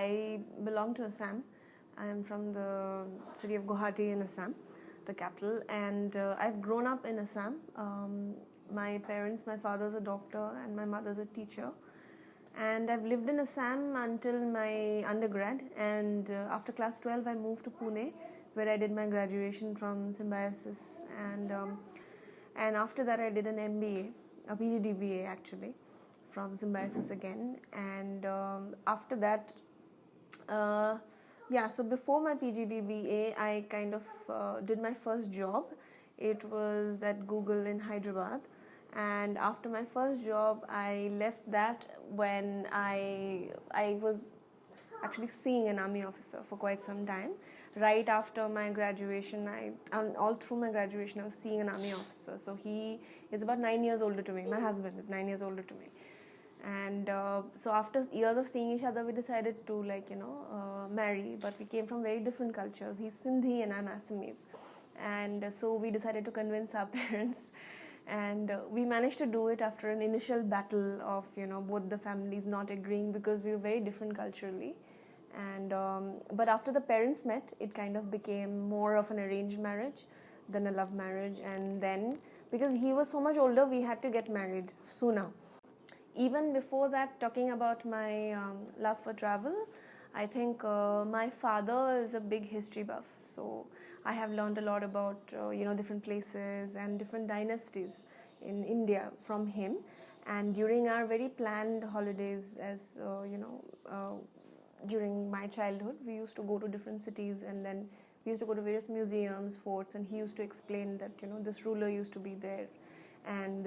I belong to Assam. I am from the city of Guwahati in Assam, the capital, and I've grown up in Assam. My parents, my father's a doctor and my mother's a teacher. And I've lived in Assam until my undergrad, and after class 12 I moved to Pune, where I did my graduation from Symbiosis, and after that I did an MBA, a PGDBA actually, from Symbiosis again. And after that, so before my PGDBA, I kind of did my first job. It was at Google in Hyderabad. And after my first job, I left that when I was actually seeing an army officer for quite some time. Right after my graduation, all through my graduation, I was seeing an army officer. So he is about 9 years older to me. My husband is 9 years older to me. And so after years of seeing each other, we decided to marry. But we came from very different cultures. He's Sindhi and I'm Assamese. And so we decided to convince our parents. And we managed to do it after an initial battle of both the families not agreeing, because we were very different culturally. And but after the parents met, it kind of became more of an arranged marriage than a love marriage. And then, because he was so much older, we had to get married sooner. Even before that, talking about my love for travel, I think my father is a big history buff. So I have learned a lot about different places and different dynasties in India from him. And during our very planned holidays, as during my childhood, we used to go to different cities, and then we used to go to various museums, forts, and he used to explain that this ruler used to be there, and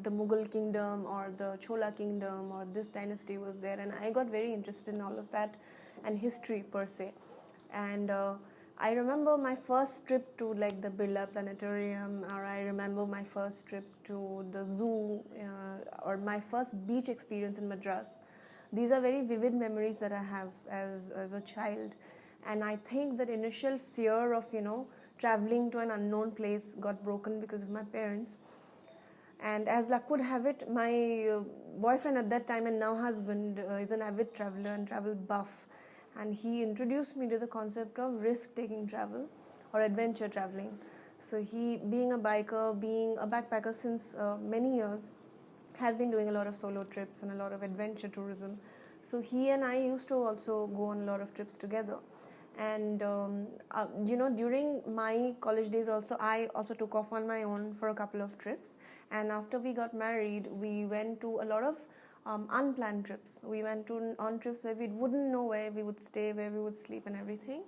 the Mughal kingdom or the Chola kingdom or this dynasty was there. And I got very interested in all of that and history per se. And I remember my first trip to like the Birla Planetarium, or I remember my first trip to the zoo, or my first beach experience in Madras. These are very vivid memories that I have as a child. And I think that initial fear of traveling to an unknown place got broken because of my parents. And as luck would have it, my boyfriend at that time and now husband is an avid traveler and travel buff. And he introduced me to the concept of risk-taking travel or adventure traveling. So he, being a biker, being a backpacker since many years, has been doing a lot of solo trips and a lot of adventure tourism. So he and I used to also go on a lot of trips together. And during my college days also, I also took off on my own for a couple of trips. And after we got married, we went to a lot of unplanned trips. We went on trips where we wouldn't know where we would stay, where we would sleep and everything.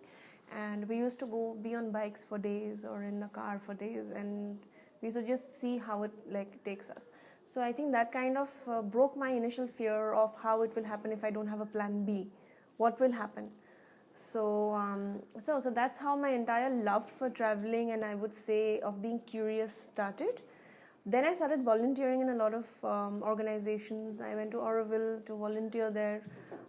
And we used to go be on bikes for days or in a car for days, and we used to just see how it takes us. So I think that kind of broke my initial fear of how it will happen if I don't have a plan B. What will happen? So that's how my entire love for traveling, and I would say of being curious, started. Then I started volunteering in a lot of organizations. I went to Auroville to volunteer there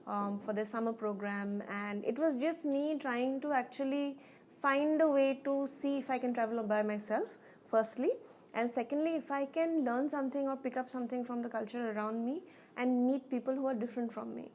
for their summer program, and it was just me trying to actually find a way to see if I can travel by myself, firstly, and secondly, if I can learn something or pick up something from the culture around me and meet people who are different from me.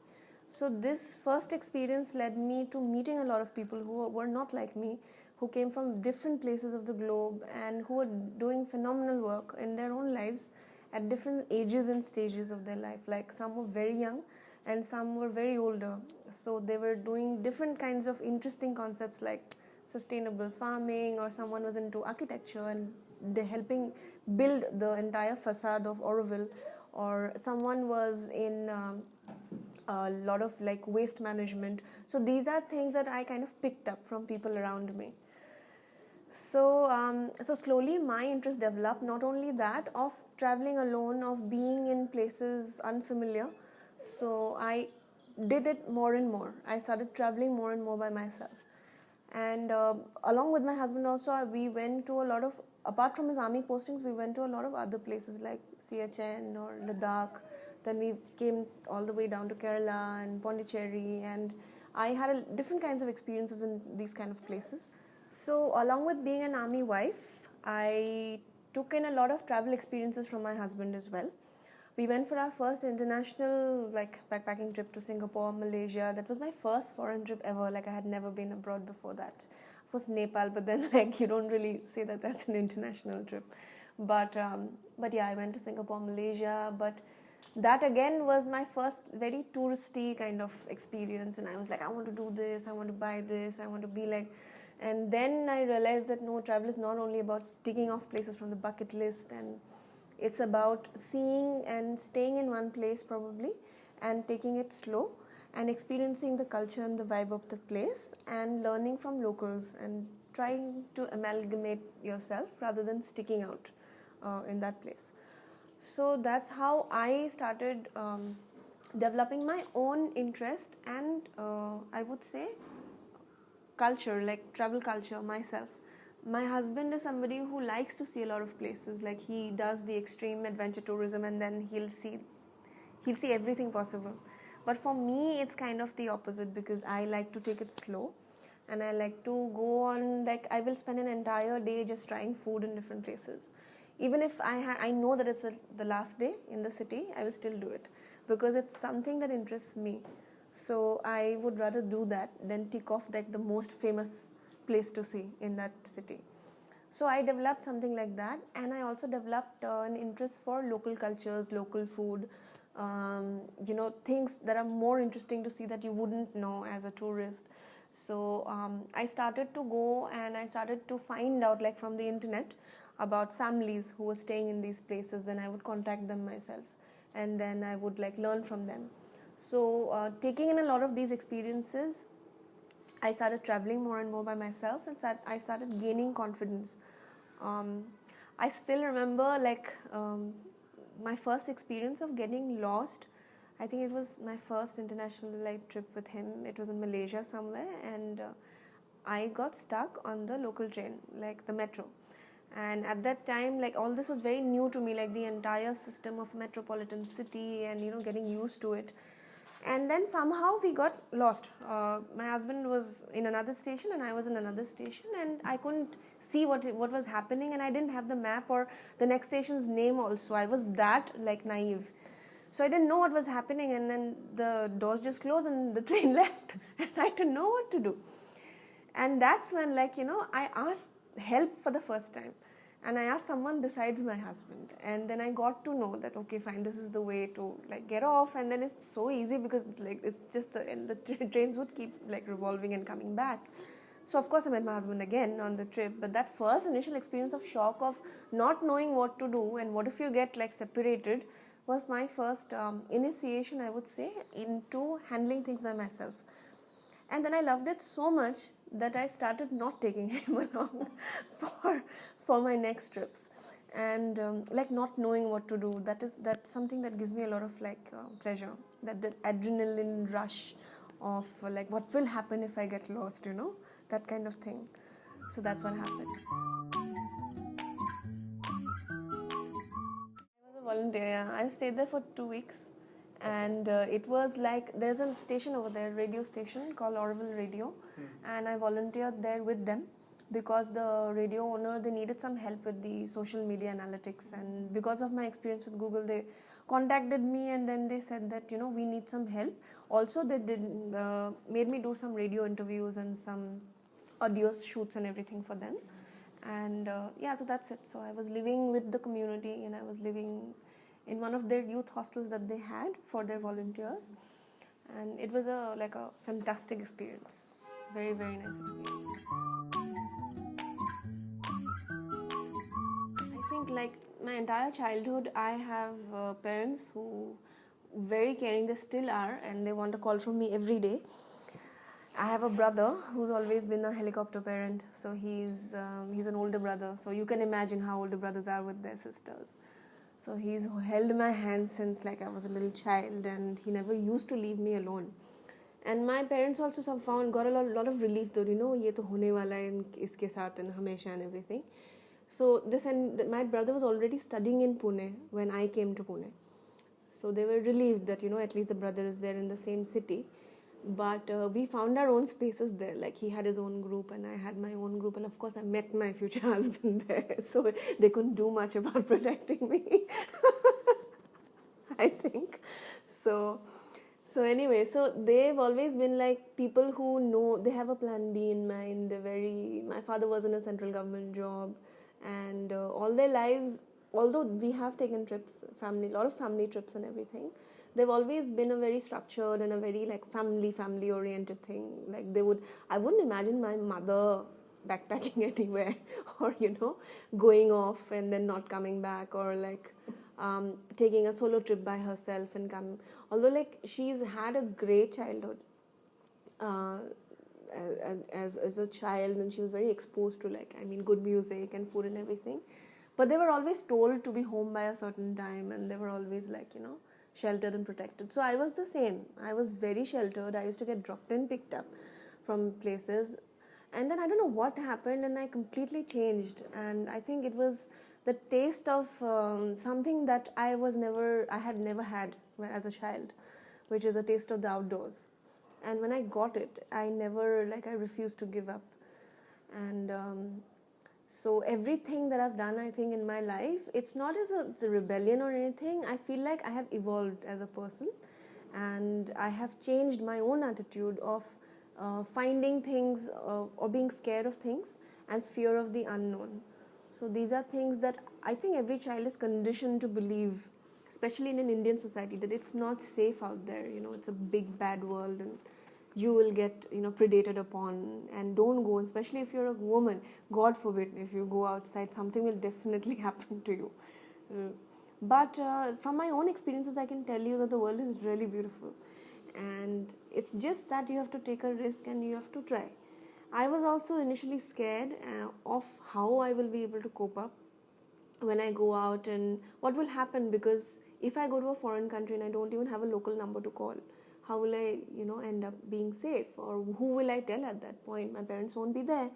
So this first experience led me to meeting a lot of people who were not like me, who came from different places of the globe and who were doing phenomenal work in their own lives at different ages and stages of their life. Like some were very young and some were very older. So they were doing different kinds of interesting concepts like sustainable farming, or someone was into architecture and they're helping build the entire facade of Auroville, or someone was in a lot of like waste management. So these are things that I kind of picked up from people around me. So slowly my interest developed, not only that, of traveling alone, of being in places unfamiliar. So I did it more and more. I started traveling more and more by myself. And along with my husband also, we went to a lot of, apart from his army postings, we went to a lot of other places like Siachen or Ladakh. Then we came all the way down to Kerala and Pondicherry, and I had different kinds of experiences in these kind of places. So along with being an army wife, I took in a lot of travel experiences from my husband as well. We went for our first international like backpacking trip to Singapore, Malaysia. That was my first foreign trip ever. Like I had never been abroad before that. Of course Nepal, but then like you don't really say that that's an international trip. But yeah, I went to Singapore, Malaysia. But that again was my first very touristy kind of experience, and I was like, I want to do this, I want to buy this, I want to be like. And then I realized that no, travel is not only about ticking off places from the bucket list, and it's about seeing and staying in one place probably and taking it slow and experiencing the culture and the vibe of the place and learning from locals and trying to amalgamate yourself rather than sticking out in that place. So that's how I started developing my own interest and I would say culture, like travel culture myself. My husband is somebody who likes to see a lot of places. Like he does the extreme adventure tourism and then he'll see everything possible. But for me it's kind of the opposite, because I like to take it slow and I like to go on, like I will spend an entire day just trying food in different places. Even if I know that it's the last day in the city, I will still do it because it's something that interests me. So I would rather do that than tick off like the most famous place to see in that city. So I developed something like that, and I also developed an interest for local cultures, local food, things that are more interesting to see that you wouldn't know as a tourist. So I started to go and I started to find out like from the internet about families who were staying in these places. Then I would contact them myself and then I would like learn from them. So taking in a lot of these experiences, I started traveling more and more by myself, and I started gaining confidence. I still remember my first experience of getting lost. I think it was my first international trip with him. It was in Malaysia somewhere, and I got stuck on the local train, like the metro. And at that time, like all this was very new to me, like the entire system of metropolitan city and getting used to it. And then somehow we got lost. My husband was in another station and I was in another station, and I couldn't see what was happening, and I didn't have the map or the next station's name also. I was that like naive. So I didn't know what was happening, and then the doors just closed and the train left and I didn't know what to do. And that's when I asked help for the first time. And I asked someone besides my husband, and then I got to know that okay, fine, this is the way to get off. And then it's so easy because it's just the trains would keep revolving and coming back. So of course I met my husband again on the trip, but that first initial experience of shock of not knowing what to do and what if you get separated was my first initiation, I would say, into handling things by myself. And then I loved it so much that I started not taking him along for my next trips, and not knowing what to do. That's something that gives me a lot of pleasure. That the adrenaline rush of what will happen if I get lost, that kind of thing. So that's what happened. I was a volunteer. Yeah. I stayed there for 2 weeks. And it was there's a station over there, radio station called Orville Radio, and I volunteered there with them because the radio owner, they needed some help with the social media analytics, and because of my experience with Google, they contacted me and then they said that we need some help. Also they made me do some radio interviews and some audio shoots and everything for them. And so that's it. So I was living with the community, and I was living in one of their youth hostels that they had for their volunteers, and it was a fantastic experience. Very, very nice experience. I think my entire childhood I have parents who very caring. They still are, and they want a call from me every day. I have a brother who's always been a helicopter parent, so he's an older brother, so you can imagine how older brothers are with their sisters. So he's held my hand since I was a little child, and he never used to leave me alone. And my parents also got a lot of relief though, ye to hone wala hai iske saath and hamesha and everything. So my brother was already studying in Pune when I came to Pune. So they were relieved that at least the brother is there in the same city. But we found our own spaces there. He had his own group and I had my own group, and of course I met my future husband there, so they couldn't do much about protecting me. I think. So, so anyway, so they've always been like people who know they have a plan B in mind. They're very. My father was in a central government job, and all their lives, although we have taken trips, a lot of family trips and everything, they've always been a very structured and a very like family oriented thing. Like they would, I wouldn't imagine my mother backpacking anywhere, or going off and then not coming back, or like taking a solo trip by herself and come. Although like she's had a great childhood uh, as a child, and she was very exposed to like, I mean, good music and food and everything, but they were always told to be home by a certain time, and they were always like, sheltered and protected. So I was the same. I was very sheltered. I used to get dropped and picked up from places, and then I don't know what happened, and I completely changed. And I think it was the taste of something that I had never had as a child, which is a taste of the outdoors. And when I got it, I refused to give up. And so everything that I've done, I think, in my life, it's not it's a rebellion or anything. I feel like I have evolved as a person, and I have changed my own attitude of finding things or being scared of things and fear of the unknown. So these are things that I think every child is conditioned to believe, especially in an Indian society, that it's not safe out there. It's a big bad world, and you will get predated upon, and don't go. Especially if you're a woman, God forbid, if you go outside, something will definitely happen to you. But from my own experiences, I can tell you that the world is really beautiful, and it's just that you have to take a risk and you have to try. I was also initially scared of how I will be able to cope up when I go out, and what will happen, because if I go to a foreign country and I don't even have a local number to call, how will I end up being safe, or who will I tell at that point? My parents won't be there,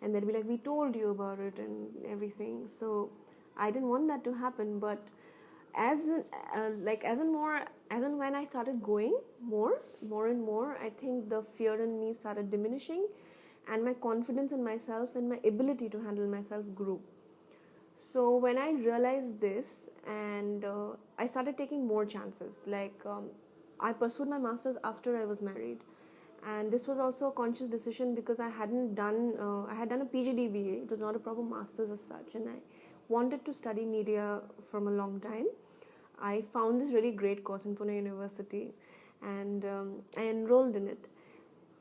and they'll be like, we told you about it and everything. So I didn't want that to happen. But as in when I started going more and more, I think the fear in me started diminishing, and my confidence in myself and my ability to handle myself grew. So when I realized this, and I started taking more chances, I pursued my masters after I was married, and this was also a conscious decision, because I had done a PGDBA. It was not a proper masters as such, and I wanted to study media from a long time. I found this really great course in Pune University, and I enrolled in it.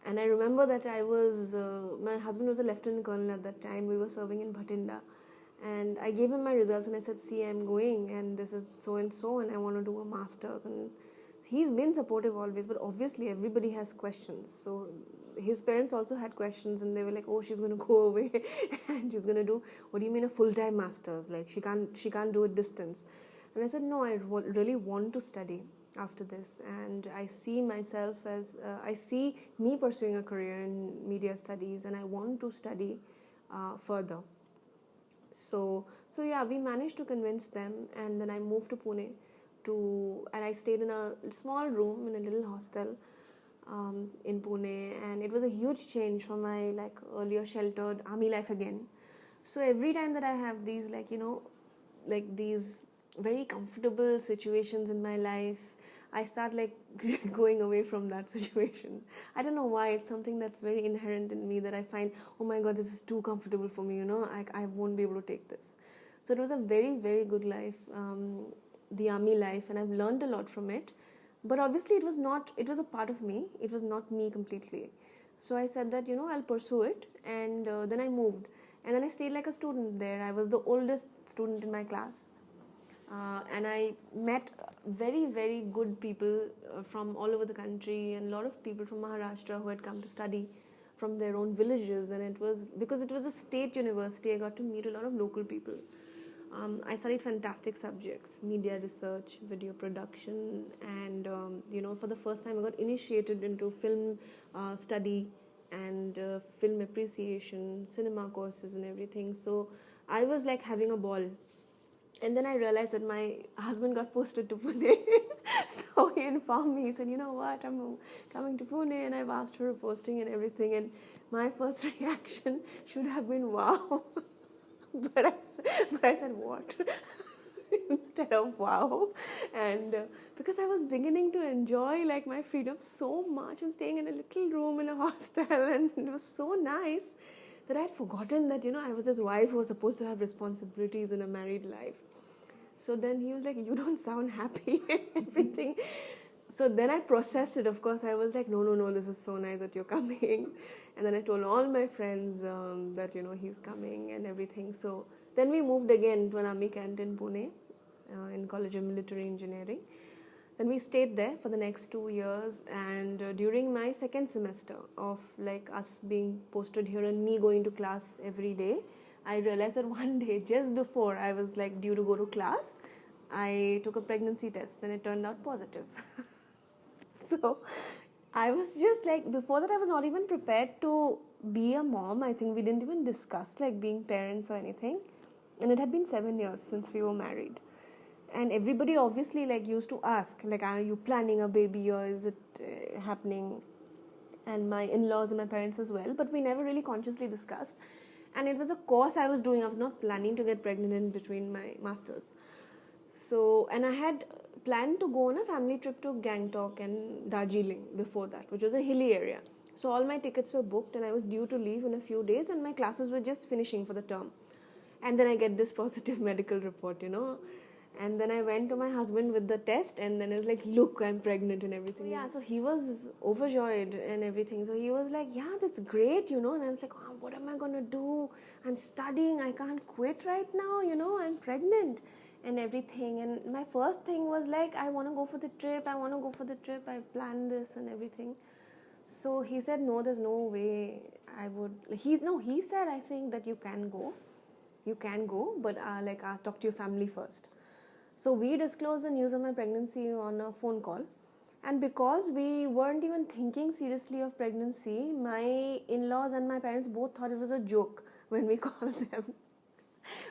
And I remember that my husband was a lieutenant colonel at that time. We were serving in Bhatinda, and I gave him my results, and I said, see, I'm going, and this is so and so, and I want to do a master's. And he's been supportive always, but obviously everybody has questions. So his parents also had questions, and they were like, oh, she's going to go away and she's going to do, what do you mean a full-time master's? Like she can't do it distance. And I said, no, I really want to study after this, and I see myself as I see me pursuing a career in media studies, and I want to study further. So yeah, we managed to convince them, and then I moved to Pune and I stayed in a small room in a little hostel in Pune, and it was a huge change from my earlier sheltered army life again. So every time that I have these these very comfortable situations in my life, I start going away from that situation. I don't know why. It's something that's very inherent in me, that I find, oh my god, this is too comfortable for me, I won't be able to take this. So it was a very, very good life, the army life, and I've learned a lot from it. But obviously it was a part of me. It was not me completely. So I said that, I'll pursue it, and then I moved. And then I stayed like a student there. I was the oldest student in my class. And I met very, very good people from all over the country, and a lot of people from Maharashtra who had come to study from their own villages. And because it was a state university, I got to meet a lot of local people. I studied fantastic subjects: media research, video production, and for the first time I got initiated into film study and film appreciation, cinema courses and everything. So I was having a ball. And then I realized that my husband got posted to Pune. So he informed me. He said, you know what, I'm coming to Pune, and I've asked for a posting and everything. And my first reaction should have been, wow. But I said, what? instead of wow. And because I was beginning to enjoy like my freedom so much and staying in a little room in a hostel, and it was so nice that I had forgotten that, I was his wife who was supposed to have responsibilities in a married life. So then he was like, "You don't sound happy," and everything. So then I processed it. Of course, I was like, "No, no, no, this is so nice that you're coming." And then I told all my friends that, he's coming and everything. So then we moved again to an army camp in Pune, in College of Military Engineering. Then we stayed there for the next 2 years, and during my second semester of like us being posted here and me going to class every day, I realized that one day, just before I was like due to go to class, I took a pregnancy test and it turned out positive. So I was just like, before that I was not even prepared to be a mom. I think we didn't even discuss like being parents or anything. And it had been 7 years since we were married. And everybody obviously like used to ask, like, are you planning a baby or is it happening? And my in-laws and my parents as well. But we never really consciously discussed. And it was a course I was doing. I was not planning to get pregnant in between my masters. So, and I had planned to go on a family trip to Gangtok and Darjeeling before that, which was a hilly area. So all my tickets were booked and I was due to leave in a few days, and my classes were just finishing for the term. And then I get this positive medical report, And then I went to my husband with the test, and then I was like, "Look, I'm pregnant," and everything. Yeah, so he was overjoyed and everything. So he was like, "Yeah, that's great, And I was like, "Oh, what am I going to do? I'm studying. I can't quit right now, I'm pregnant and everything." And my first thing was like, "I want to go for the trip. I want to go for the trip. I planned this and everything." So he said, "No, there's no way I would." He said, "I think that you can go. You can go, but I'll talk to your family first." So we disclosed the news of my pregnancy on a phone call. And because we weren't even thinking seriously of pregnancy, my in-laws and my parents both thought it was a joke when we called them.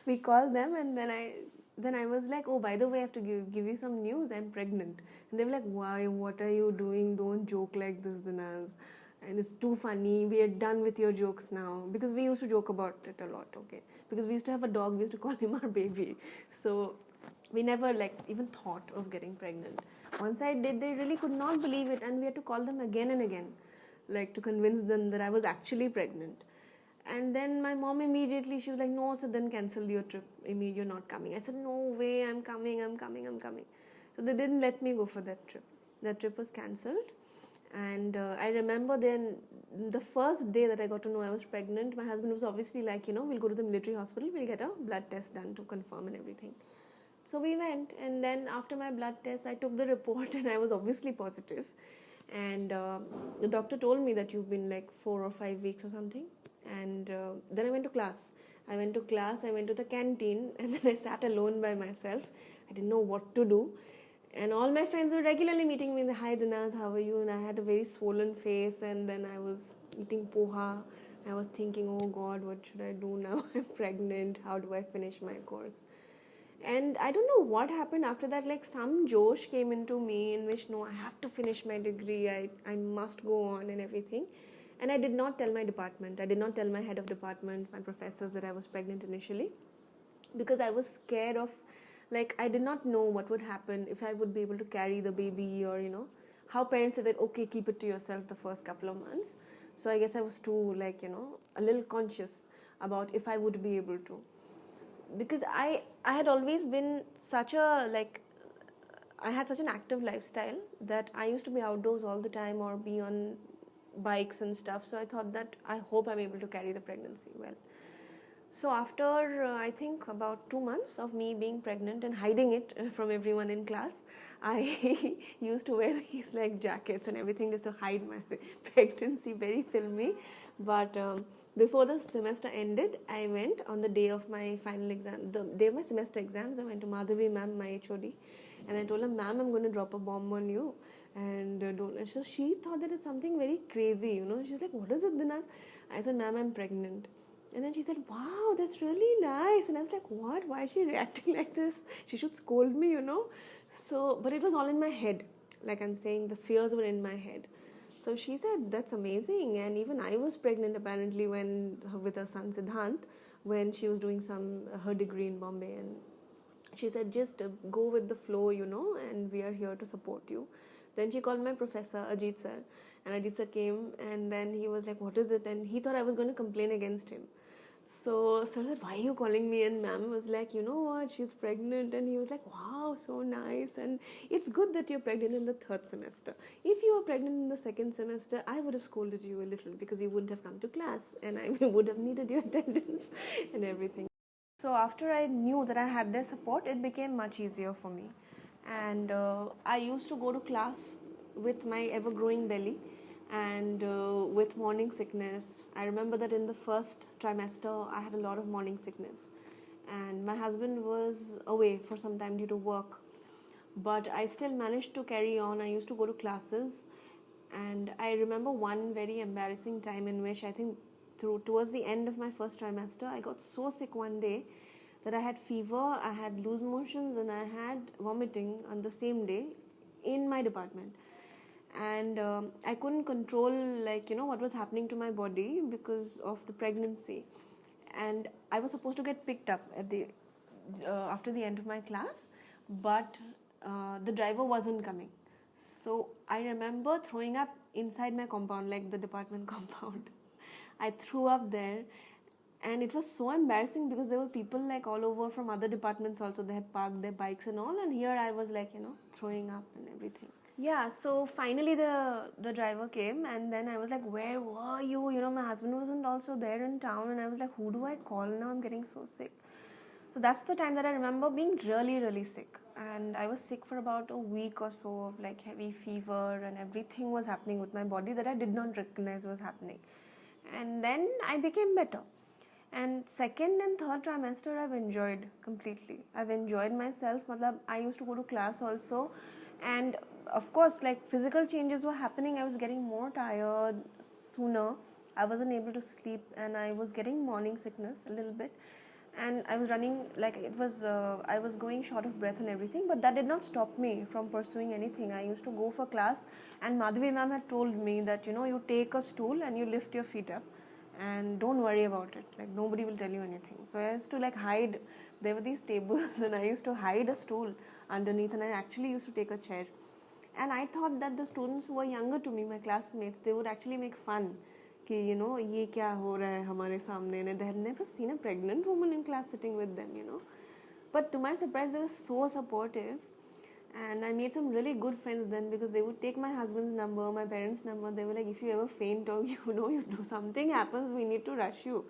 We called them, and then I was like, "Oh, by the way, I have to give you some news. I'm pregnant." And they were like, "Why? What are you doing? Don't joke like this, Dinaz. And it's too funny. We are done with your jokes now." Because we used to joke about it a lot, okay? Because we used to have a dog, we used to call him our baby. So we never even thought of getting pregnant. Once I did, they really could not believe it, and we had to call them again and again, to convince them that I was actually pregnant. And then my mom immediately, she was like, "No, so then cancel your trip. You're not coming." I said, "No way, I'm coming. So they didn't let me go for that trip. That trip was cancelled. And I remember then the first day that I got to know I was pregnant, my husband was obviously like, "We'll go to the military hospital, we'll get a blood test done to confirm and everything." So we went, and then after my blood test, I took the report and I was obviously positive. And the doctor told me that you've been like 4 or 5 weeks or something. And then I went to class. I went to the canteen, and then I sat alone by myself. I didn't know what to do. And all my friends were regularly meeting me. "Hi Dinaz, how are you?" And I had a very swollen face, and then I was eating poha. I was thinking, "Oh God, what should I do now? I'm pregnant. How do I finish my course?" And I don't know what happened after that. Like some josh came into me in which, no, I have to finish my degree. I must go on and everything. And I did not tell my department. I did not tell my head of department, my professors, that I was pregnant initially, because I was scared of, I did not know what would happen if I would be able to carry the baby, or, how parents say that, okay, keep it to yourself the first couple of months. So I guess I was too, a little conscious about if I would be able to. Because I had always been I had such an active lifestyle that I used to be outdoors all the time or be on bikes and stuff. So I thought that I hope I'm able to carry the pregnancy well. So after I think about 2 months of me being pregnant and hiding it from everyone in class, I used to wear these jackets and everything just to hide my pregnancy, very filmy. But before the semester ended, I went on the day of my final exam, the day of my semester exams. I went to Madhavi ma'am, my HOD, and I told her, "Ma'am, I'm going to drop a bomb on you, and don't." So she thought that it's something very crazy, She's like, "What is it, Dinaz?" I said, "Ma'am, I'm pregnant." And then she said, "Wow, that's really nice." And I was like, "What? Why is she reacting like this? She should scold me, So, but it was all in my head. Like I'm saying, the fears were in my head. So she said, "That's amazing." And even I was pregnant apparently with her son Siddhant, when she was doing her degree in Bombay. And She said, just go with the flow, and we are here to support you. Then she called my professor, Ajit sir, and Ajit sir came, and then he was like, what is it? And he thought I was going to complain against him. So sir said, why are you calling me? And ma'am was like, you know what, she's pregnant. And he was like, wow, so nice. And it's good that you're pregnant in the third semester. If you were pregnant in the second semester, I would have scolded you a little because you wouldn't have come to class and I would have needed your attendance and everything. So after I knew that I had their support, it became much easier for me. And I used to go to class with my ever-growing belly and with morning sickness. I remember that in the first trimester, I had a lot of morning sickness. And my husband was away for some time due to work. But I still managed to carry on. I used to go to classes. And I remember one very embarrassing time in which I think towards the end of my first trimester, I got so sick one day that I had fever, I had loose motions, and I had vomiting on the same day in my department. And I couldn't control what was happening to my body because of the pregnancy. And I was supposed to get picked up at the after the end of my class, but the driver wasn't coming. So I remember throwing up inside my compound, like the department compound. I threw up there, and it was so embarrassing because there were people like all over from other departments also. They had parked their bikes and all, and here I was throwing up and everything. Yeah, so finally the driver came, and then I was like, where were you? My husband wasn't also there in town, and I was like, who do I call now? I'm getting so sick. So that's the time that I remember being really, really sick. And I was sick for about a week or so of like heavy fever, and everything was happening with my body that I did not recognize was happening. And then I became better. And second and third trimester I've enjoyed completely. I've enjoyed myself. I used to go to class also, and of course like physical changes were happening. I was getting more tired sooner. I wasn't able to sleep, and I was getting morning sickness a little bit, and I was running like it was I was going short of breath and everything, but that did not stop me from pursuing anything. I used to go for class, and Madhavi ma'am had told me that you take a stool and you lift your feet up and don't worry about it, like nobody will tell you anything. So I used to like hide. There were these tables and I used to hide a stool underneath, and I actually used to take a chair. And I thought that the students who were younger to me, my classmates, they would actually make fun कि ये क्या हो रहा है हमारे सामने, and they had never seen a pregnant woman in class sitting with them. But to my surprise, they were so supportive, and I made some really good friends then, because they would take my husband's number, my parents' number. They were like, if you ever faint or you do something happens, we need to rush you.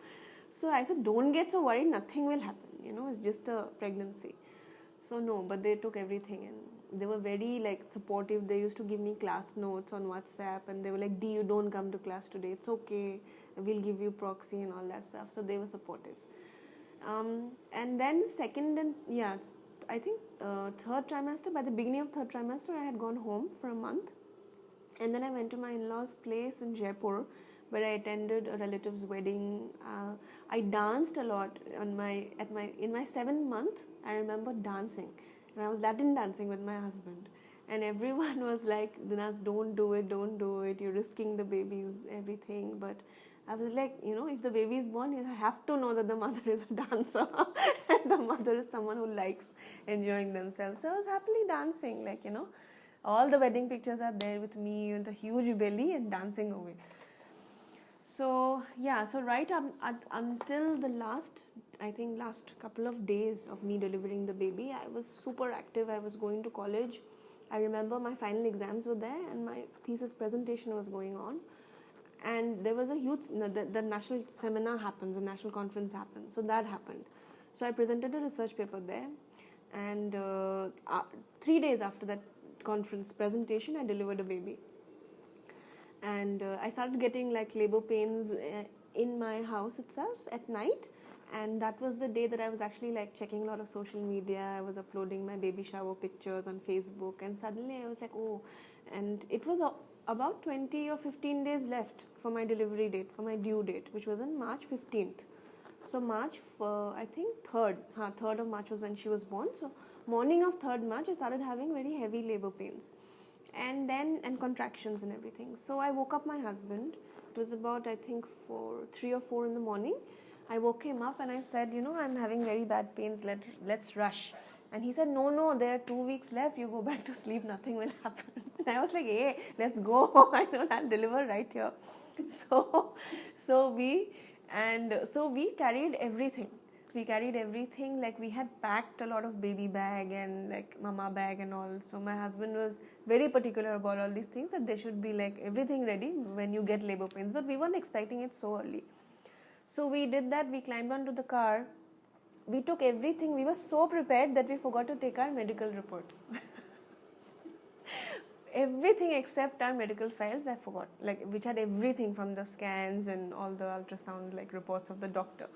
So I said, don't get so worried, nothing will happen, it's just a pregnancy. So no, but they took everything, and they were very like supportive. They used to give me class notes on WhatsApp, and they were like, you don't come to class today, it's okay, we'll give you proxy and all that stuff. So they were supportive. And then second and I think third trimester, by the beginning of third trimester, I had gone home for a month, and then I went to my in-laws' place in Jaipur, where I attended a relative's wedding. I danced a lot in my 7th month. I remember dancing, and I was Latin dancing with my husband, and everyone was like, Dinas, don't do it, you're risking the babies, everything. But I was like, if the baby is born, you have to know that the mother is a dancer and the mother is someone who likes enjoying themselves. So I was happily dancing, all the wedding pictures are there with me with a huge belly and dancing away. So right up until the last couple of days of me delivering the baby, I was super active. I was going to college. I remember my final exams were there, and my thesis presentation was going on. And there was a huge, the national seminar happens, the national conference happens. So that happened. So I presented a research paper there, and 3 days after that conference presentation, I delivered a baby. And I started getting like labor pains in my house itself at night, and that was the day that I was actually like checking a lot of social media. I was uploading my baby shower pictures on Facebook, and suddenly I was like, oh, and it was about 20 or 15 days left for my delivery date, for my due date, which was on March 15th. So March, I think 3rd of March was when she was born. So morning of 3rd March, I started having very heavy labor pains. And contractions and everything. So I woke up my husband. It was about, I think, 3 or 4 in the morning. I woke him up and I said, I'm having very bad pains. Let's rush And he said, no, there are 2 weeks left. You go back to sleep, nothing will happen. And I was like, hey, let's go. I know I'll deliver right here. So we carried everything. We carried everything. Like, we had packed a lot of baby bag and like mama bag and all. So my husband was very particular about all these things, that they should be like everything ready when you get labor pains. But we weren't expecting it so early. So we did that. We climbed onto the car. We took everything. We were so prepared that we forgot to take our medical reports. Everything except our medical files I forgot, like, which had everything from the scans and all the ultrasound like reports of the doctor.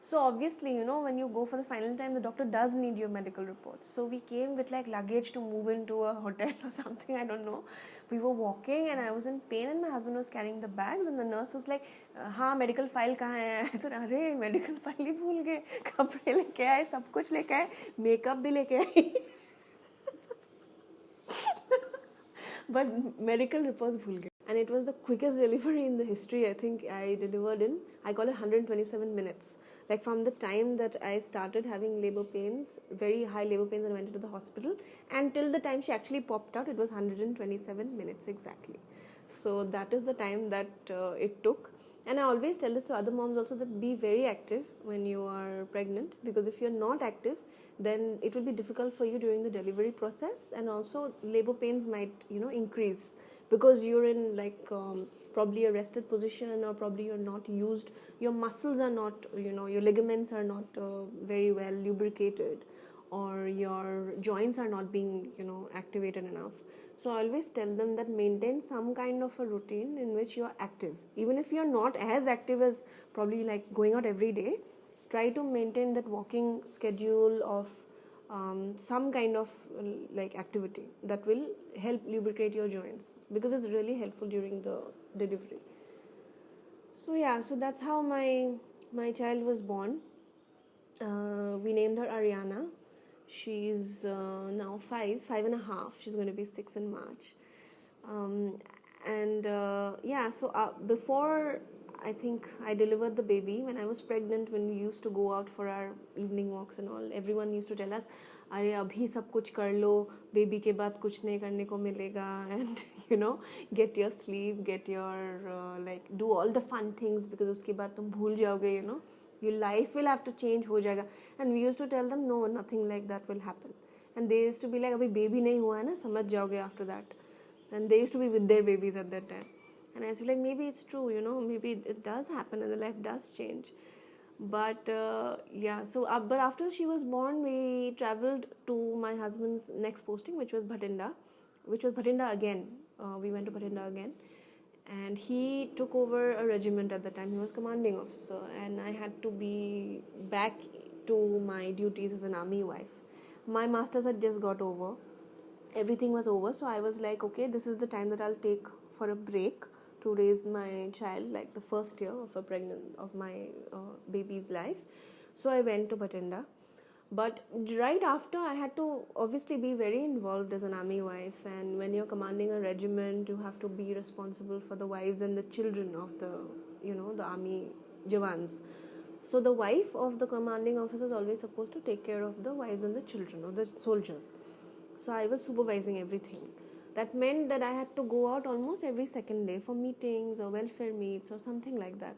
So obviously, you know, when you go for the final time, the doctor does need your medical reports. So we came with like luggage to move into a hotel or something, I don't know. We were walking and I was in pain and my husband was carrying the bags and the nurse was like, हाँ medical file कहाँ है? I said, अरे medical file ही भूल गए, कपड़े लेके आए, सब कुछ लेके आए, makeup भी लेके आए. But medical reports bhul gaye. And it was the quickest delivery in the history. I think I delivered in, I call it 127 minutes. Like, from the time that I started having labor pains, very high labor pains, and went into the hospital, and till the time she actually popped out, it was 127 minutes exactly. So that is the time that it took. And I always tell this to other moms also, that be very active when you are pregnant, because if you're not active, then it will be difficult for you during the delivery process, and also labor pains might, you know, increase because you're in like probably a rested position, or probably you're not used, your muscles are not, you know, your ligaments are not very well lubricated, or your joints are not being, you know, activated enough. So I always tell them that maintain some kind of a routine in which you are active, even if you're not as active as probably like going out every day. Try to maintain that walking schedule of some kind of like activity that will help lubricate your joints, because it's really helpful during the delivery. So yeah, so that's how my child was born. We named her Ariana. She's now 5.5. She's going to be 6 in March. Yeah, so before I think I delivered the baby, when I was pregnant, when we used to go out for our evening walks and all, everyone used to tell us, अरे अभी सब कुछ कर लो, baby के बाद कुछ नहीं करने को मिलेगा, and you know, get your sleep, get your like do all the fun things, because उसके बाद तुम भूल जाओगे, you know, your life will have to change, हो जाएगा. And we used to tell them, no, nothing like that will happen. And they used to be like, अभी baby नहीं हुआ है ना, समझ जाओगे after that. And they used to be with their babies at that time. And I was like, maybe it's true, you know, maybe it does happen and the life does change. But yeah, so but after she was born, we traveled to my husband's next posting, which was Bhatinda again. We went to Bhatinda again. And he took over a regiment at the time. He was commanding officer, and I had to be back to my duties as an army wife. My masters had just got over. Everything was over, so I was like, okay, this is the time that I'll take for a break to raise my child, like the first year of my baby's life. So I went to Bhatinda. But right after, I had to obviously be very involved as an army wife, and when you're commanding a regiment, you have to be responsible for the wives and the children of the, you know, the army Jawans. So the wife of the commanding officer is always supposed to take care of the wives and the children of the soldiers. So I was supervising everything. That meant that I had to go out almost every second day for meetings or welfare meets or something like that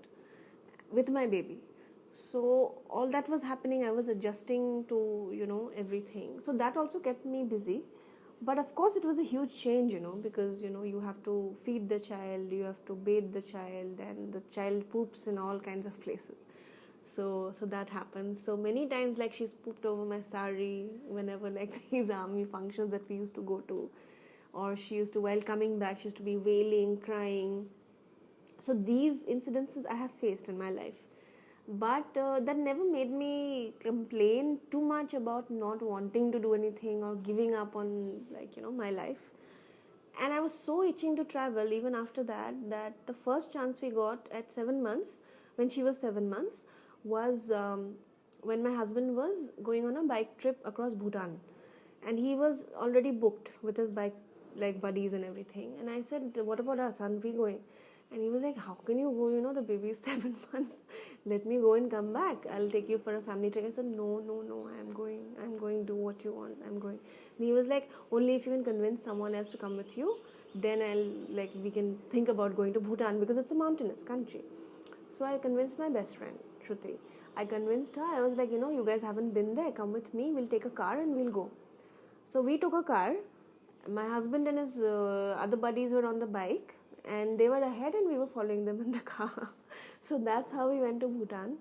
with my baby. So all that was happening, I was adjusting to, you know, everything. So that also kept me busy. But of course it was a huge change, you know, because, you know, you have to feed the child, you have to bathe the child, and the child poops in all kinds of places. So that happens. So many times, like, she's pooped over my sari whenever, like, these army functions that we used to go to. Or she used to, while coming back, she used to be wailing, crying. So these incidences I have faced in my life. But that never made me complain too much about not wanting to do anything or giving up on, like, you know, my life. And I was so itching to travel even after that, that the first chance we got at 7 months, when she was 7 months, was when my husband was going on a bike trip across Bhutan. And he was already booked with his bike, like, buddies and everything. And I said, what about us? Aren't we going? And he was like, how can you go? You know, the baby is 7 months. Let me go and come back. I'll take you for a family trip. I said, no, no, no, I'm going. I'm going. Do what you want. I'm going. And he was like, only if you can convince someone else to come with you, then we can think about going to Bhutan because it's a mountainous country. So I convinced my best friend, Shruti. I convinced her. I was like, you guys haven't been there. Come with me. We'll take a car and we'll go. So we took a car. My husband and his other buddies were on the bike, and they were ahead and we were following them in the car. So that's how we went to Bhutan,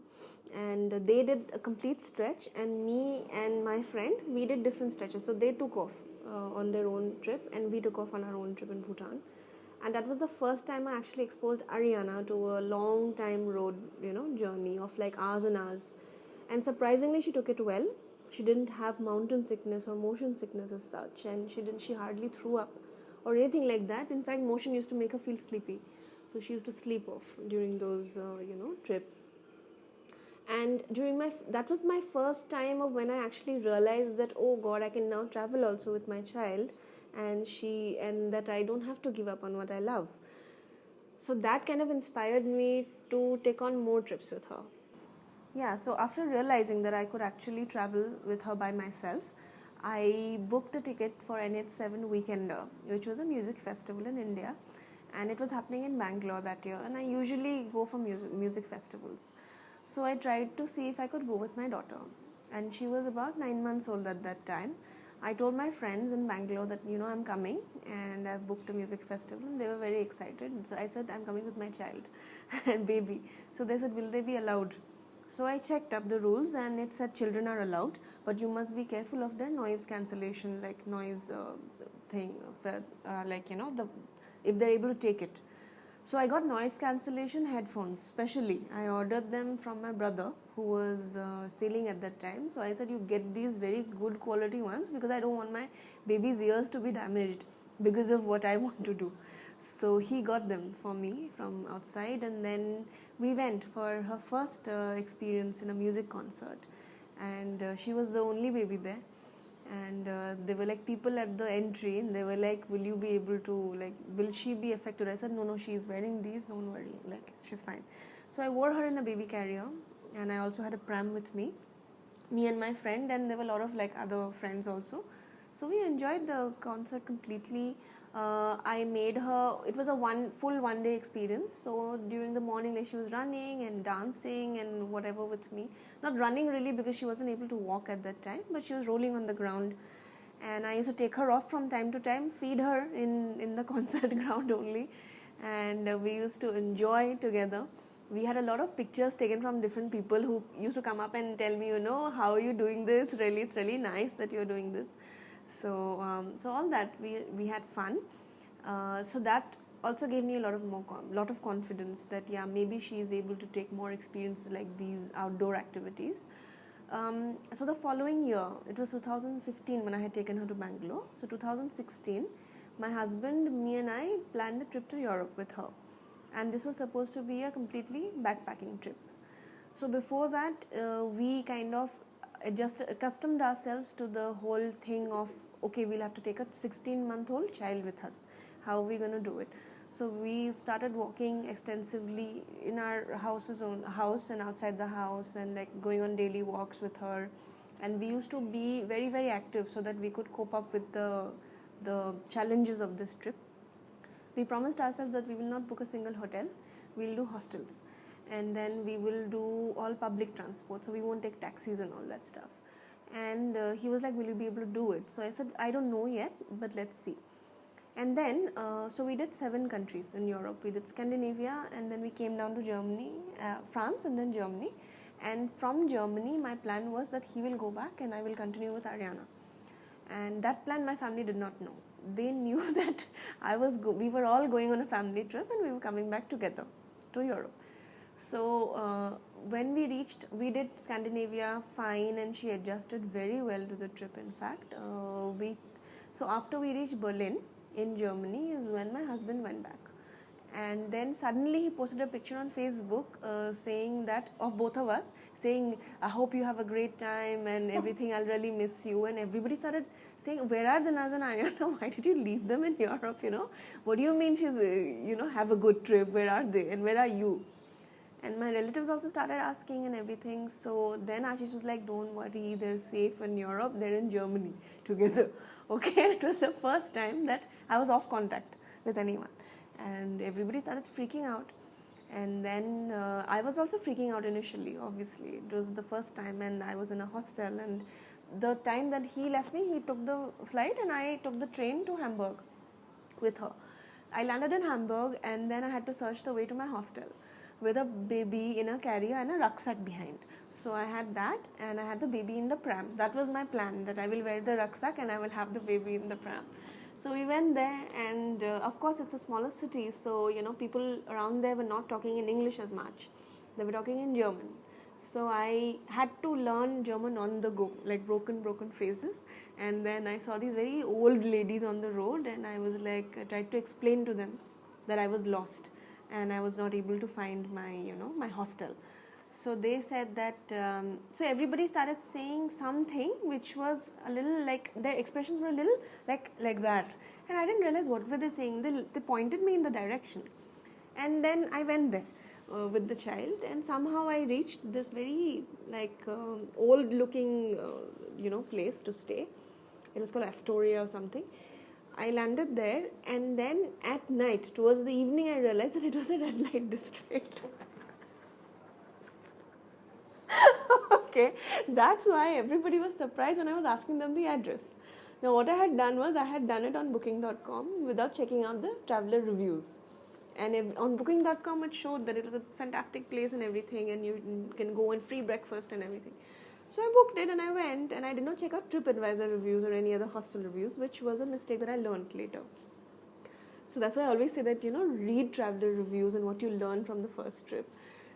and they did a complete stretch, and me and my friend, we did different stretches. So they took off on their own trip and we took off on our own trip in Bhutan. And that was the first time I actually exposed Ariana to a long time road journey of like hours and hours. And surprisingly, she took it well. She didn't have mountain sickness or motion sickness as such, and she hardly threw up or anything like that. In fact, motion used to make her feel sleepy, so she used to sleep off during those trips. And that was my first time of when I actually realized that, oh God, I can now travel also with my child, and that I don't have to give up on what I love. So that kind of inspired me to take on more trips with her. Yeah, so after realizing that I could actually travel with her by myself, I booked a ticket for NH7 Weekender, which was a music festival in India, and it was happening in Bangalore that year. And I usually go for music festivals. So I tried to see if I could go with my daughter, and she was about 9 months old at that time. I told my friends in Bangalore that I'm coming and I've booked a music festival, and they were very excited. So I said I'm coming with my child and baby. So they said, will they be allowed? So I checked up the rules, and it said children are allowed, but you must be careful of their noise cancellation, like noise thing, if they're able to take it. So I got noise cancellation headphones specially. I ordered them from my brother who was sailing at that time. So I said, you get these very good quality ones because I don't want my baby's ears to be damaged because of what I want to do. So he got them for me from outside, and then we went for her first experience in a music concert, and she was the only baby there. And they were like people at the entry, and they were like, will you be able to, like, will she be affected? I said, no, she's wearing these, don't worry, like, she's fine. So I wore her in a baby carrier, and I also had a pram with me and my friend, and there were a lot of like other friends also. So we enjoyed the concert completely. I made her, it was a full 1 day experience. So during the morning, like, she was running and dancing and whatever with me. Not running really because she wasn't able to walk at that time, but she was rolling on the ground. And I used to take her off from time to time, feed her in the concert ground only. And we used to enjoy together. We had a lot of pictures taken from different people who used to come up and tell me, how are you doing this? Really, it's really nice that you're doing this. So all that we had fun. So that also gave me a lot of confidence that maybe she is able to take more experiences like these outdoor activities. So the following year, it was 2015 when I had taken her to Bangalore. So 2016, my husband, me and I planned a trip to Europe with her, and this was supposed to be a completely backpacking trip. So before that, we kind of accustomed ourselves to the whole thing of, okay, we'll have to take a 16-month-old child with us. How are we going to do it? So we started walking extensively in our house and outside the house, and like going on daily walks with her. And we used to be very, very active so that we could cope up with the challenges of this trip. We promised ourselves that we will not book a single hotel. We'll do hostels. And then we will do all public transport, so we won't take taxis and all that stuff. And he was like, will you be able to do it? So I said, I don't know yet, but let's see. And then so we did 7 countries in Europe. We did Scandinavia, and then we came down to Germany, France, and then Germany. And from Germany, my plan was that he will go back and I will continue with Ariana. And that plan my family did not know. They knew that we were all going on a family trip, and we were coming back together to Europe. So when we did Scandinavia fine, and she adjusted very well to the trip. In fact, so after we reached Berlin in Germany is when my husband went back, And then suddenly he posted a picture on Facebook saying that, of both of us, saying, I hope you have a great time and everything, I'll really miss you. And everybody started saying, where are Dinaz and Aryana? Why did you leave them in Europe, you know? What do you mean she's, have a good trip? Where are they? And where are you? And my relatives also started asking and everything. So then Ashish was like, don't worry, they're safe in Europe, they're in Germany together. Okay, and it was the first time that I was off contact with anyone. And everybody started freaking out. And then I was also freaking out initially, obviously. It was the first time, and I was in a hostel. And the time that he left me, he took the flight and I took the train to Hamburg with her. I landed in Hamburg, and then I had to search the way to my hostel with a baby in a carrier and a rucksack behind. So I had that, and I had the baby in the pram. That was my plan, that I will wear the rucksack and I will have the baby in the pram. So we went there, and of course it's a smaller city, so people around there were not talking in English as much. They were talking in German. So I had to learn German on the go, like broken phrases. And then I saw these very old ladies on the road, and I was like, I tried to explain to them that I was lost and I was not able to find my hostel. So they said that, so everybody started saying something which was a little like, their expressions were a little like that. And I didn't realize what were they saying. They pointed me in the direction. And then I went there with the child, and somehow I reached this very old looking, place to stay. It was called Astoria or something. I landed there, and then at night, towards the evening, I realized that it was a red light district. Okay, that's why everybody was surprised when I was asking them the address. Now what I had done was, I had done it on booking.com without checking out the traveler reviews. And on booking.com it showed that it was a fantastic place and everything, and you can go and free breakfast and everything. So I booked it and I went, and I did not check out TripAdvisor reviews or any other hostel reviews, which was a mistake that I learned later. So that's why I always say that, read traveler reviews and what you learn from the first trip.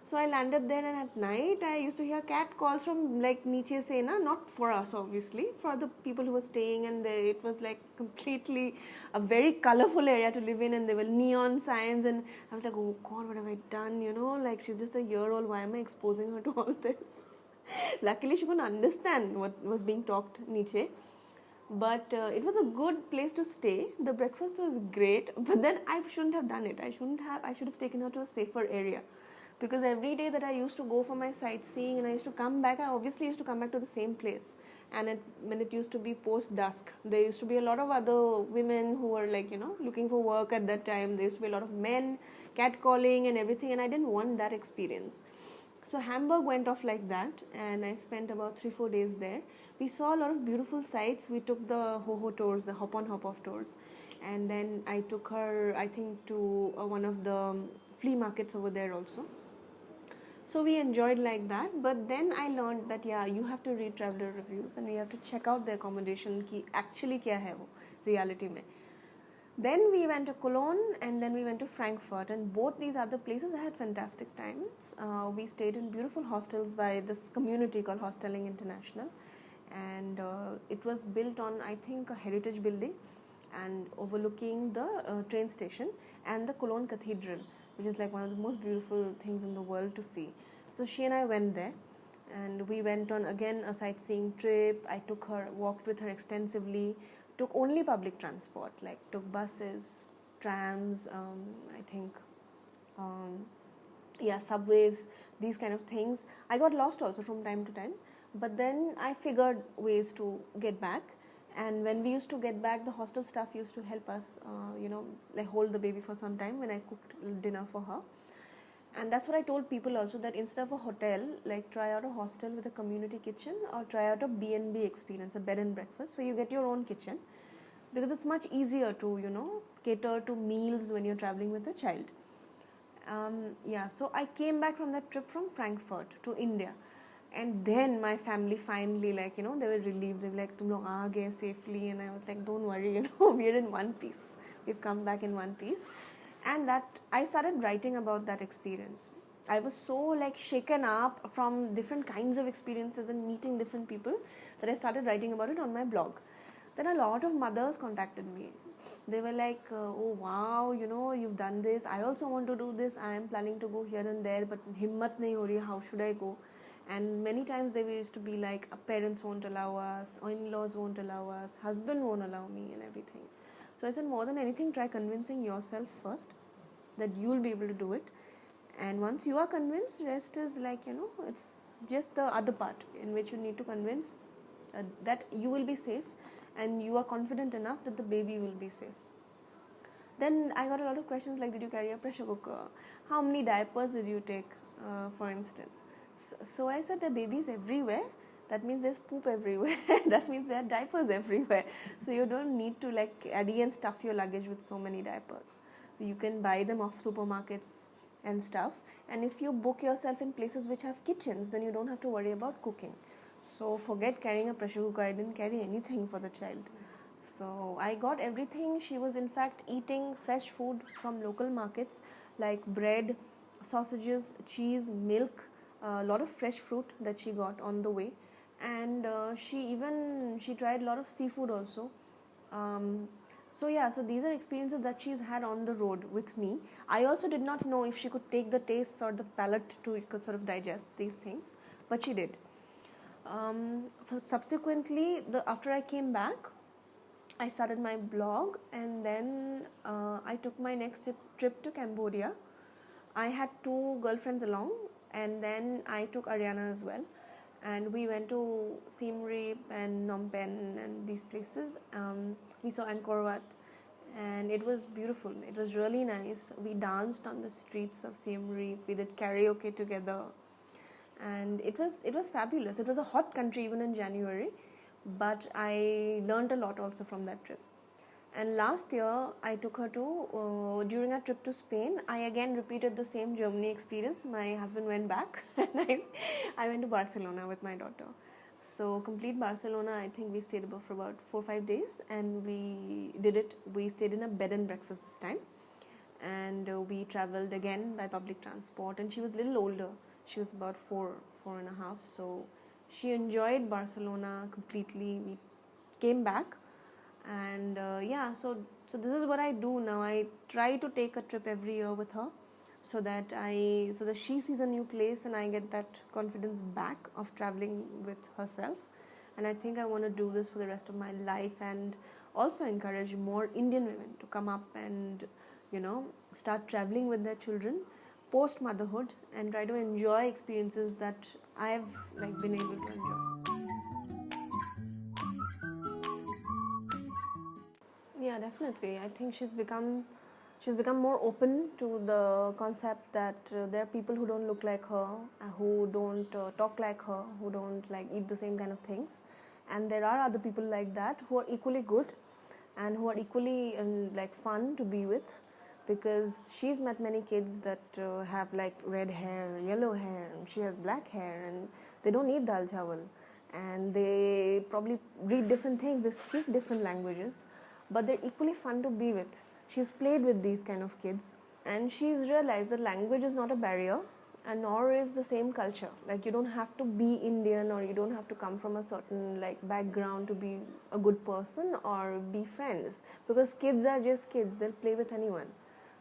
So I landed there, and at night I used to hear cat calls from like Niche Sena, not for us obviously, for the people who were staying, and it was like completely a very colorful area to live in, and there were neon signs, and I was like, oh God, what have I done, like she's just a year old, why am I exposing her to all this? Luckily she couldn't understand what was being talked, Niche. But it was a good place to stay. The breakfast was great, but then I shouldn't have done it. I should have taken her to a safer area. Because every day that I used to go for my sightseeing and I used to come back, I obviously used to come back to the same place. And when it used to be post-dusk, there used to be a lot of other women who were looking for work at that time. There used to be a lot of men catcalling and everything, and I didn't want that experience. So Hamburg went off like that, and I spent about 3-4 days there. We saw a lot of beautiful sights. We took the Ho-Ho tours, the hop-on hop-off tours. And then I took her, I think, to one of the flea markets over there also. So we enjoyed like that, but then I learned that you have to read traveler reviews and you have to check out the accommodation ki actually kya hai wo reality mein. Then we went to Cologne, and then we went to Frankfurt, and both these other places I had fantastic times. We stayed in beautiful hostels by this community called Hosteling International, and it was built on, I think, a heritage building and overlooking the train station and the Cologne Cathedral, which is like one of the most beautiful things in the world to see. So she and I went there, and we went on again a sightseeing trip. I took her, walked with her extensively, took only public transport, like took buses, trams, I think, subways, these kind of things. I got lost also from time to time, but then I figured ways to get back. And when we used to get back, the hostel staff used to help us, like hold the baby for some time when I cooked dinner for her. And that's what I told people also, that instead of a hotel, like try out a hostel with a community kitchen, or try out a B&B experience, a bed and breakfast, where you get your own kitchen, because it's much easier to, cater to meals when you're traveling with a child. So I came back from that trip from Frankfurt to India. And then my family finally, they were relieved. They were like, "Tum log aa gaye safely." And I was like, "Don't worry, we're in one piece. We've come back in one piece." And that I started writing about that experience. I was so shaken up from different kinds of experiences and meeting different people that I started writing about it on my blog. Then a lot of mothers contacted me. They were like, oh wow, you know, you've done this. I also want to do this. I am planning to go here and there, but himmat nahi ho rahi. How should I go? And many times they used to be like, parents won't allow us, in-laws won't allow us, husband won't allow me, and everything. So I said, more than anything, try convincing yourself first that you'll be able to do it. And once you are convinced, rest is like, you know, it's just the other part in which you need to convince that you will be safe and you are confident enough that the baby will be safe. Then I got a lot of questions like, did you carry a pressure cooker? How many diapers did you take, for instance? So I said, there are babies everywhere. That means there's poop everywhere. That means there are diapers everywhere. So you don't need to like carry and stuff your luggage with so many diapers. You can buy them off supermarkets and stuff. And if you book yourself in places which have kitchens, then you don't have to worry about cooking. So forget carrying a pressure cooker. I didn't carry anything for the child. So I got everything. She was in fact eating fresh food from local markets like bread, sausages, cheese, milk, a lot of fresh fruit that she got on the way. And she tried a lot of seafood also. So these are experiences that she's had on the road with me. I also did not know if she could take the tastes or the palate to sort of digest these things, but she did. Subsequently, after I came back, I started my blog, and then I took my next trip to Cambodia. I had 2 girlfriends along, and then I took Ariana as well. And we went to Siem Reap and Phnom Penh and these places. We saw Angkor Wat, and it was beautiful. It was really nice. We danced on the streets of Siem Reap. We did karaoke together, and it was fabulous. It was a hot country even in January, but I learned a lot also from that trip. And last year, I took her to, during our trip to Spain, I again repeated the same Germany experience. My husband went back and I went to Barcelona with my daughter. So complete Barcelona, I think we stayed for about 4 or 5 days, and we did it. We stayed in a bed and breakfast this time, and we traveled again by public transport, and she was a little older. She was about 4.5, so she enjoyed Barcelona completely. We came back. And so this is what I do now. I try to take a trip every year with her, so that she sees a new place and I get that confidence back of traveling with herself. And I think I want to do this for the rest of my life, and also encourage more Indian women to come up and, you know, start traveling with their children post motherhood and try to enjoy experiences that I've like been able to enjoy. Yeah, definitely. I think she's become more open to the concept that there are people who don't look like her, who don't talk like her, who don't like eat the same kind of things, and there are other people like that who are equally good and who are equally like fun to be with, because she's met many kids that have like red hair, yellow hair, and she has black hair, and they don't eat dal chawal, and they probably read different things, they speak different languages, but they're equally fun to be with. She's played with these kind of kids, and she's realized that language is not a barrier, and nor is the same culture. Like, you don't have to be Indian, or you don't have to come from a certain like background to be a good person or be friends, because kids are just kids, they'll play with anyone.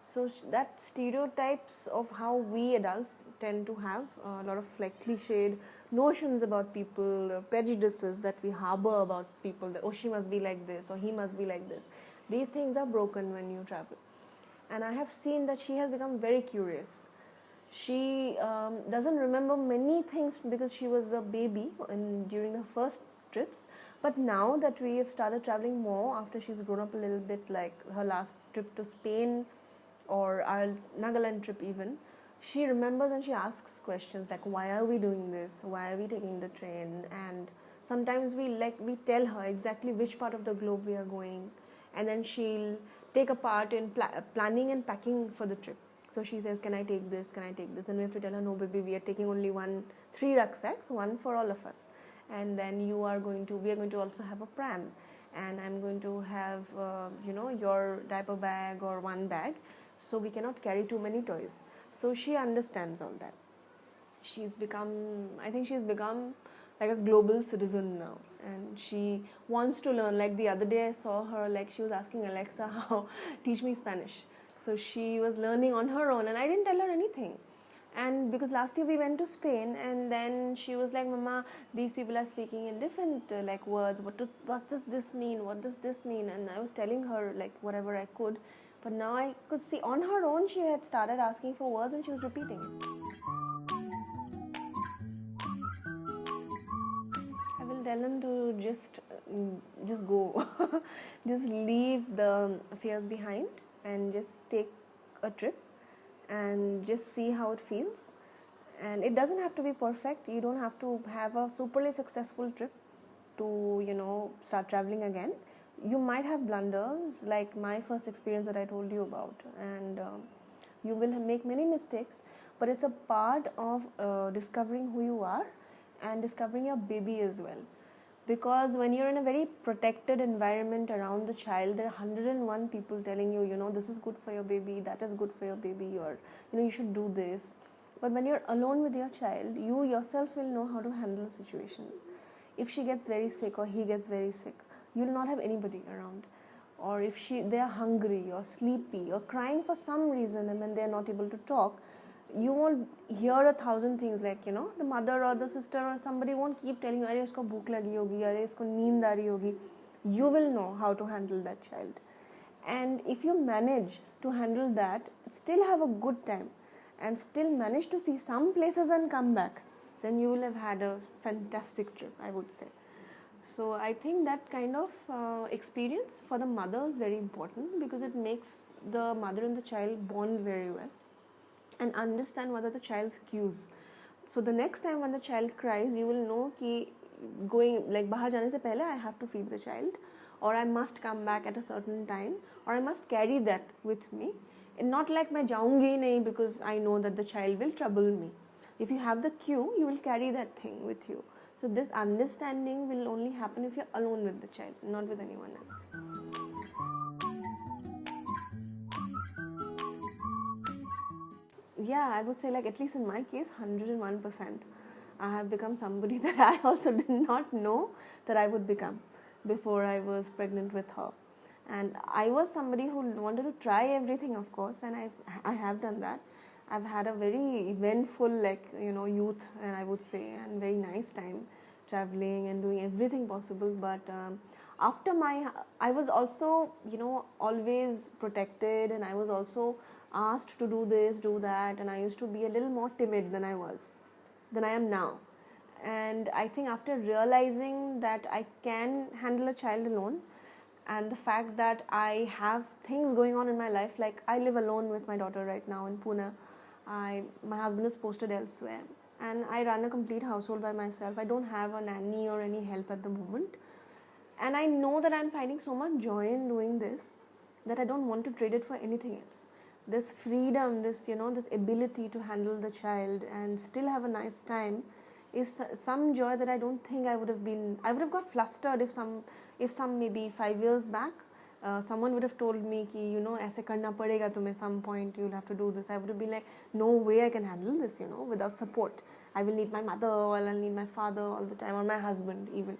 So that stereotypes of how we adults tend to have a lot of like cliched notions about people, prejudices that we harbor about people, that oh, she must be like this or he must be like this. These things are broken when you travel. And I have seen that she has become very curious. She doesn't remember many things because she was a baby during the first trips, but now that we have started traveling more after she's grown up a little bit, like her last trip to Spain or our Nagaland trip even, she remembers and she asks questions like, why are we doing this? Why are we taking the train? And sometimes we tell her exactly which part of the globe we are going, and then she'll take a part in planning and packing for the trip. So she says, can I take this? Can I take this? And we have to tell her, no baby, we are taking only 3 rucksacks, one for all of us. And then we are going to also have a pram. And I'm going to have, your diaper bag or one bag. So we cannot carry too many toys. So she understands all that. I think she's become like a global citizen now, and she wants to learn. Like the other day I saw her, like she was asking Alexa how teach me Spanish. So she was learning on her own and I didn't tell her anything. And because last year we went to Spain, and then she was like, Mama, these people are speaking in different like words. What does this mean? What does this mean? And I was telling her like whatever I could. But now I could see on her own she had started asking for words and she was repeating it. I will tell them to just go, just leave the fears behind and just take a trip and just see how it feels. And it doesn't have to be perfect. You don't have to have a superly successful trip to start traveling again. You might have blunders like my first experience that I told you about, and you will make many mistakes, but it's a part of discovering who you are and discovering your baby as well. Because when you're in a very protected environment around the child, there are 101 people telling you, this is good for your baby, that is good for your baby, or you should do this. But when you're alone with your child, you yourself will know how to handle situations. If she gets very sick or he gets very sick, you will not have anybody around. Or if they are hungry or sleepy or crying for some reason, and when they are not able to talk, you won't hear 1,000 things like, the mother or the sister or somebody won't keep telling you, "Arey, usko bhook lagi hogi, arey, isko neend aa rahi hogi." You will know how to handle that child. And if you manage to handle that, still have a good time, and still manage to see some places and come back, then you will have had a fantastic trip, I would say. So I think that kind of experience for the mother is very important, because it makes the mother and the child bond very well and understand what are the child's cues. So the next time when the child cries, you will know कि going like bahar jane se pehle I have to feed the child, or I must come back at a certain time, or I must carry that with me. And not like मैं जाऊंगी नहीं because I know that the child will trouble me. If you have the cue, you will carry that thing with you. So this understanding will only happen if you're alone with the child, not with anyone else. Yeah, I would say, like, at least in my case, 101%. I have become somebody that I also did not know that I would become before I was pregnant with her. And I was somebody who wanted to try everything, of course, and I have done that. I've had a very eventful, youth, and I would say, and very nice time traveling and doing everything possible. But after I was also, always protected, and I was also asked to do this, do that, and I used to be a little more timid than I am now. And I think after realizing that I can handle a child alone, and the fact that I have things going on in my life, like I live alone with my daughter right now in Pune. My husband is posted elsewhere, and I run a complete household by myself. I don't have a nanny or any help at the moment, and I know that I'm finding so much joy in doing this that I don't want to trade it for anything else. This freedom, this ability to handle the child and still have a nice time is some joy that I don't think I would have got flustered if some maybe 5 years back someone would have told me ki aise karna padega tumhe, some point you'll have to do this. I would have been like, no way I can handle this, without support. I will need my mother, or I'll need my father all the time, or my husband even.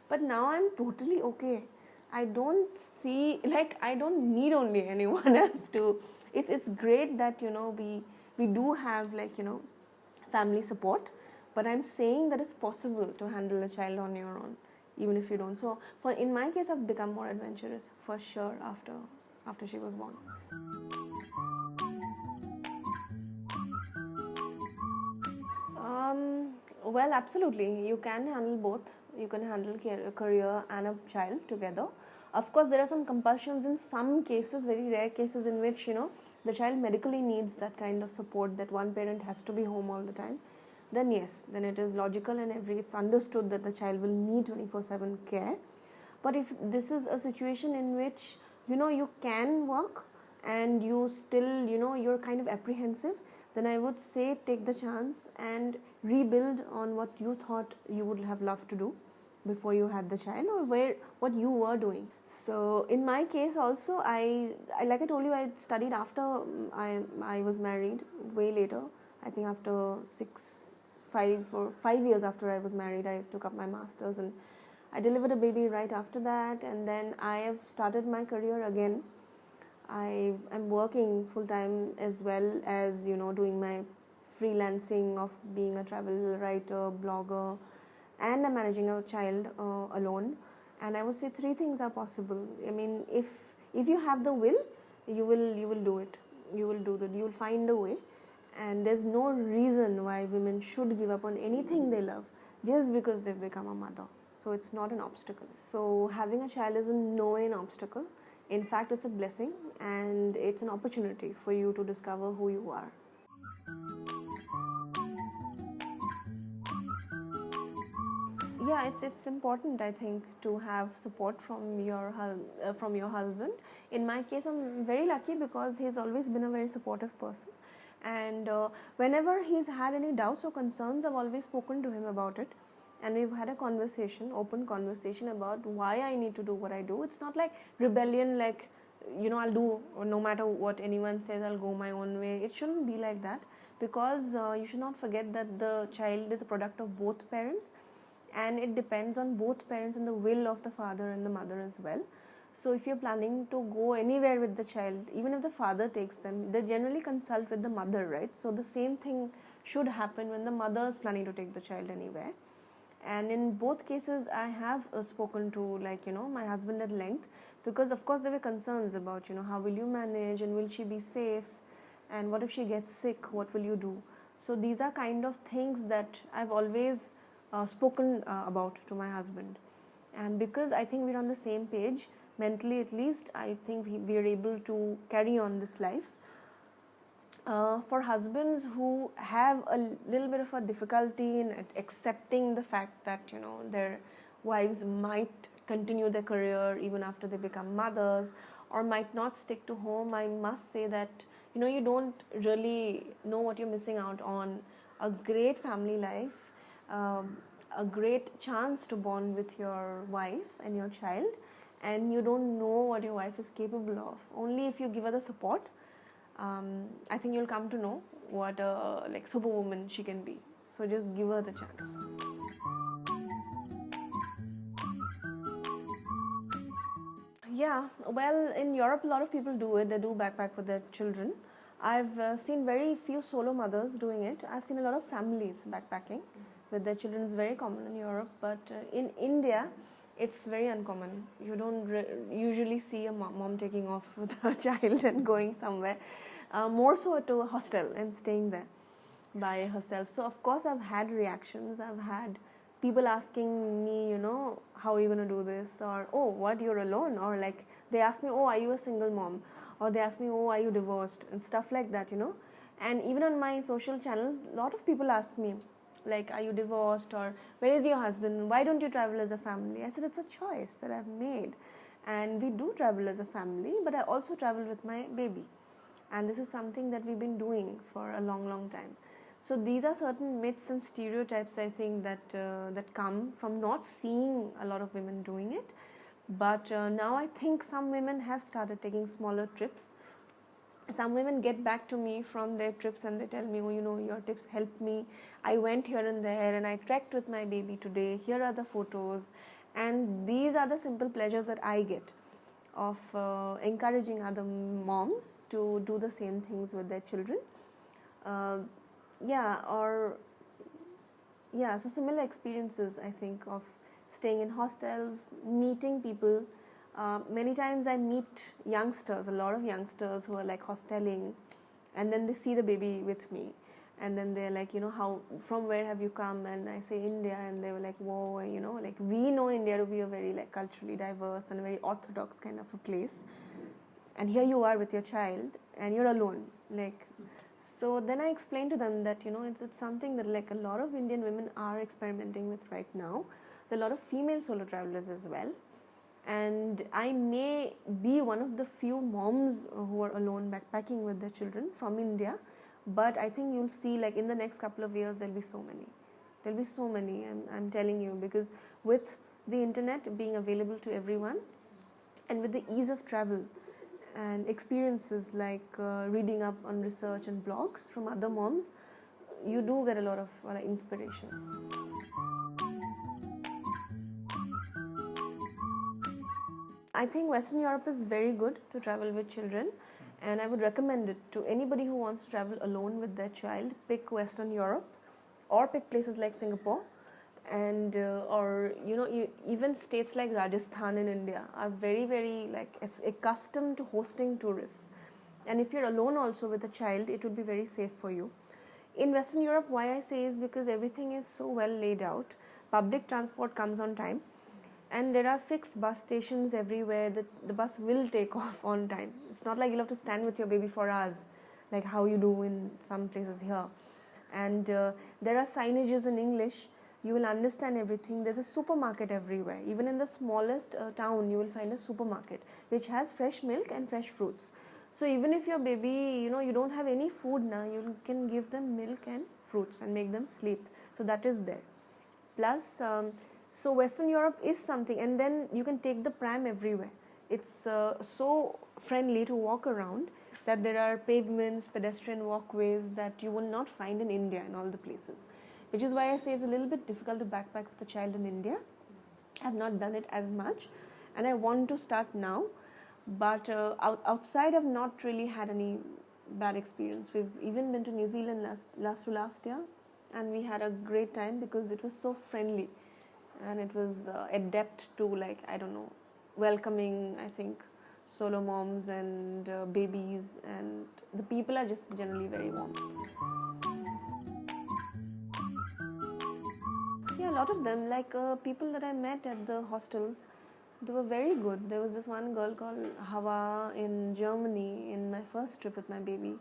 But now I'm totally okay. I don't see, like, I don't need only anyone else to. It's great that we do have, like, family support, but I'm saying that it's possible to handle a child on your own, even if you don't. So in my case, I've become more adventurous for sure after she was born. Well, absolutely. You can handle both. You can handle a career and a child together. Of course, there are some compulsions in some cases, very rare cases, in which the child medically needs that kind of support, that one parent has to be home all the time. Then yes, then it is logical and it's understood that the child will need 24/7 care. But if this is a situation in which you can work and you still you're kind of apprehensive, then I would say take the chance and rebuild on what you thought you would have loved to do before you had the child, or what you were doing. So in my case also, I like I told you, I studied after I was married, way later. I think after 5 years after I was married, I took up my master's, and I delivered a baby right after that, and then I have started my career again. I am working full time as well as doing my freelancing of being a travel writer, blogger, and I'm managing a child alone. And I would say three things are possible. I mean, if you have the will, you will do it. You will find a way, and there's no reason why women should give up on anything they love just because they've become a mother. So it's not an obstacle. So having a child is in no way an obstacle. In fact, it's a blessing, and it's an opportunity for you to discover who you are. Yeah, it's important, I think, to have support from your husband. In my case, I'm very lucky because he's always been a very supportive person, and whenever he's had any doubts or concerns, I've always spoken to him about it, and we've had a conversation, open conversation, about why I need to do what I do. It's not like rebellion, like I'll do, or no matter what anyone says, I'll go my own way. It shouldn't be like that, because you should not forget that the child is a product of both parents, and it depends on both parents and the will of the father and the mother as well. So if you're planning to go anywhere with the child, even if the father takes them, they generally consult with the mother, right? So the same thing should happen when the mother is planning to take the child anywhere. And in both cases, I have spoken to my husband at length, because of course there were concerns about how will you manage, and will she be safe, and what if she gets sick, what will you do? So these are kind of things that I've always spoken about to my husband. And because I think we're on the same page, mentally at least, I think we are able to carry on this life. For husbands who have a little bit of a difficulty in accepting the fact that their wives might continue their career even after they become mothers, or might not stick to home, I must say that you don't really know what you're missing out on. A great family life, a great chance to bond with your wife and your child, and you don't know what your wife is capable of. Only if you give her the support, I think you'll come to know what a superwoman she can be. So just give her the chance. Yeah, well, in Europe, a lot of people do it. They do backpack with their children. I've seen very few solo mothers doing it. I've seen a lot of families backpacking with their children. It's very common in Europe, but in India, it's very uncommon. You don't usually see a mom taking off with her child and going somewhere, more so to a hostel and staying there by herself. So of course I've had reactions. I've had people asking me, how are you going to do this? Or, oh, what, you're alone? Or they ask me, oh, are you a single mom? Or they ask me, oh, are you divorced? And stuff like that, And even on my social channels, a lot of people ask me, are you divorced, or where is your husband, why don't you travel as a family? I said, it's a choice that I've made, and we do travel as a family, but I also travel with my baby, and this is something that we've been doing for a long time. So these are certain myths and stereotypes, I think, that come from not seeing a lot of women doing it. But now I think some women have started taking smaller trips. Some women get back to me from their trips and they tell me, oh, your tips helped me. I went here and there and I trekked with my baby today. Here are the photos. And these are the simple pleasures that I get of encouraging other moms to do the same things with their children. So similar experiences, I think, of staying in hostels, meeting people. Many times I meet youngsters, a lot of youngsters who are hosteling, and then they see the baby with me, and then they're like, from where have you come? And I say India, and they were like, whoa, we know India to be a very culturally diverse and a very orthodox kind of a place, and here you are with your child and you're alone. So then I explained to them that it's something that a lot of Indian women are experimenting with right now. There are a lot of female solo travelers as well. And I may be one of the few moms who are alone backpacking with their children from India, but I think you'll see in the next couple of years there'll be so many. I'm telling you, because with the internet being available to everyone, and with the ease of travel and experiences reading up on research and blogs from other moms, you do get a lot of inspiration. I think Western Europe is very good to travel with children, and I would recommend it to anybody who wants to travel alone with their child. Pick Western Europe, or pick places like Singapore, and or even states like Rajasthan in India are very, very it's accustomed to hosting tourists. And if you're alone also with a child, it would be very safe for you. In Western Europe, why I say is because everything is so well laid out. Public transport comes on time, and there are fixed bus stations everywhere that the bus will take off on time. It's not like you'll have to stand with your baby for hours, like how you do in some places here. And there are signages in English. You will understand everything. There's a supermarket everywhere. Even in the smallest town, you will find a supermarket which has fresh milk and fresh fruits. So even if your baby, you don't have any food now, you can give them milk and fruits and make them sleep. So that is there. Plus, so Western Europe is something, and then you can take the pram everywhere. It's so friendly to walk around that there are pavements, pedestrian walkways that you will not find in India in all the places. Which is why I say it's a little bit difficult to backpack with a child in India. I have not done it as much, and I want to start now. But outside, I've not really had any bad experience. We've even been to New Zealand last year, and we had a great time because it was so friendly, and it was adept to welcoming, I think, solo moms and babies, and the people are just generally very warm. Yeah, a lot of them, people that I met at the hostels, they were very good. There was this one girl called Hawa in Germany in my first trip with my baby,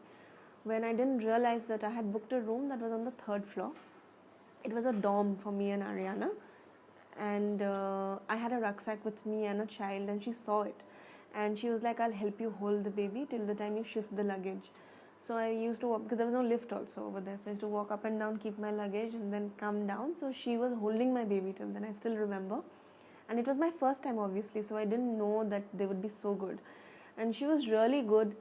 when I didn't realize that I had booked a room that was on the 3rd floor. It was a dorm for me and Ariana, and I had a rucksack with me and a child, and she saw it, and she was like, I'll help you hold the baby till the time you shift the luggage. So I used to walk, because there was no lift also over there, so I used to walk up and down, keep my luggage, and then come down. So she was holding my baby till then, I still remember. And it was my first time, obviously, so I didn't know that they would be so good. And she was really good.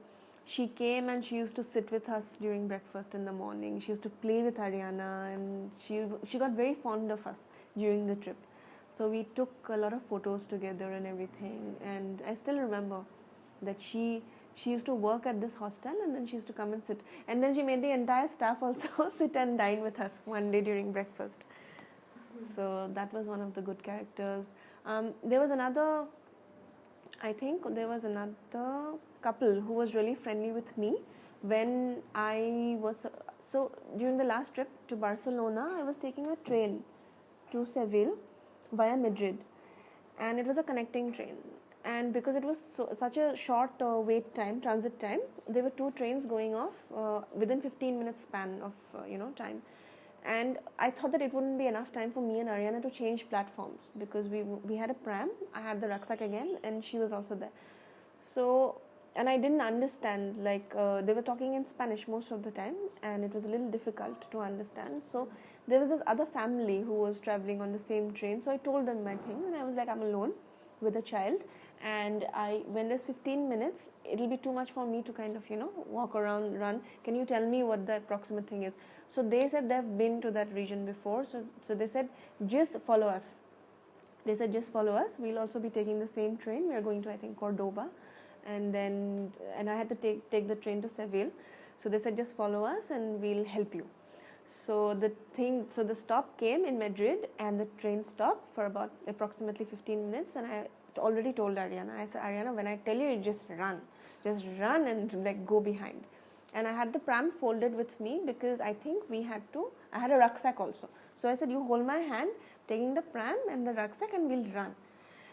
She came and she used to sit with us during breakfast in the morning. She used to play with Ariana, and she got very fond of us during the trip. So we took a lot of photos together and everything. And I still remember that she used to work at this hostel, and then she used to come and sit. And then she made the entire staff also sit and dine with us one day during breakfast. So that was one of the good characters. There was another couple who was really friendly with me when I was... So during the last trip to Barcelona, I was taking a train to Seville via Madrid. And it was a connecting train. And because it was such a short transit time, there were 2 trains going off within 15 minutes span of time. And I thought that it wouldn't be enough time for me and Ariana to change platforms, because we had a pram, I had the rucksack again, and she was also there. So, and I didn't understand, they were talking in Spanish most of the time, and it was a little difficult to understand. So there was this other family who was traveling on the same train, so I told them my thing, and I was like, I'm alone with a child, and when there's 15 minutes, it'll be too much for me to kind of, walk around, run. Can you tell me what the approximate thing is? So they said they've been to that region before, so they said, just follow us. They said, just follow us. We'll also be taking the same train. We are going to, I think, Cordoba, and I had to take the train to Seville. So they said, just follow us and we'll help you. So the stop came in Madrid, and the train stopped for about approximately 15 minutes, and I already told Ariana, I said, Ariana, when I tell you, just run and go behind. And I had the pram folded with me, because I think I had a rucksack also. So I said, you hold my hand, taking the pram and the rucksack, and we'll run.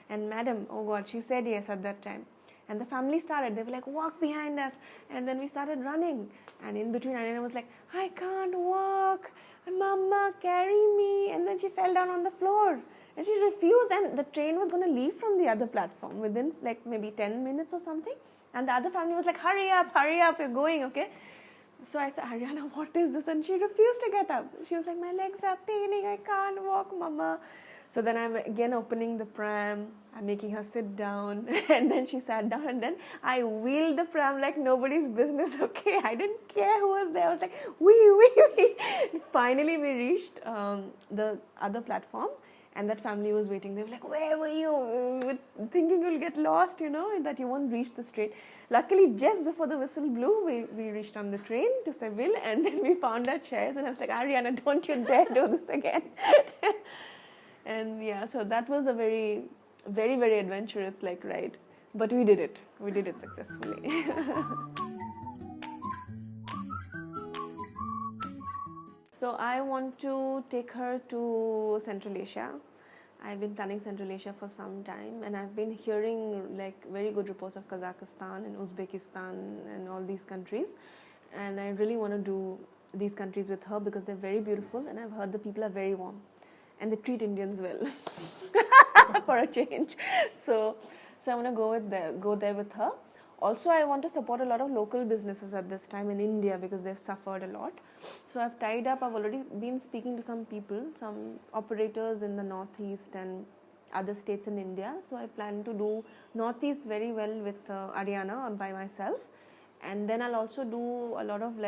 And madam, oh God, she said yes at that time. And the family started, they were like, walk behind us. And then we started running. And in between, Ariana was like, I can't walk. Mama, carry me. And then she fell down on the floor. And she refused. And the train was going to leave from the other platform within maybe 10 minutes or something. And the other family was like, hurry up, you're going, okay? So I said, Ariana, what is this? And she refused to get up. She was like, my legs are paining, I can't walk, Mama. So then I'm again opening the pram, I'm making her sit down, and then she sat down, and then I wheeled the pram like nobody's business, okay? I didn't care who was there. I was like, wee, wee, wee. Finally, we reached the other platform, and that family was waiting. They were like, where were you? Thinking you'll get lost, and that you won't reach the train. Luckily, just before the whistle blew, we reached on the train to Seville, and then we found our chairs, and I was like, Ariana, don't you dare do this again. And yeah, so that was a very, very, very adventurous ride. But we did it. We did it successfully. So I want to take her to Central Asia. I've been planning Central Asia for some time, and I've been hearing very good reports of Kazakhstan and Uzbekistan and all these countries. And I really want to do these countries with her because they're very beautiful, and I've heard the people are very warm. And they treat Indians well, for a change. So I want to go there with her. Also, I want to support a lot of local businesses at this time in India because they've suffered a lot. So I've tied up. I've already been speaking to some people, some operators in the Northeast and other states in India. So I plan to do Northeast very well with Ariana by myself, and then I'll also do a lot of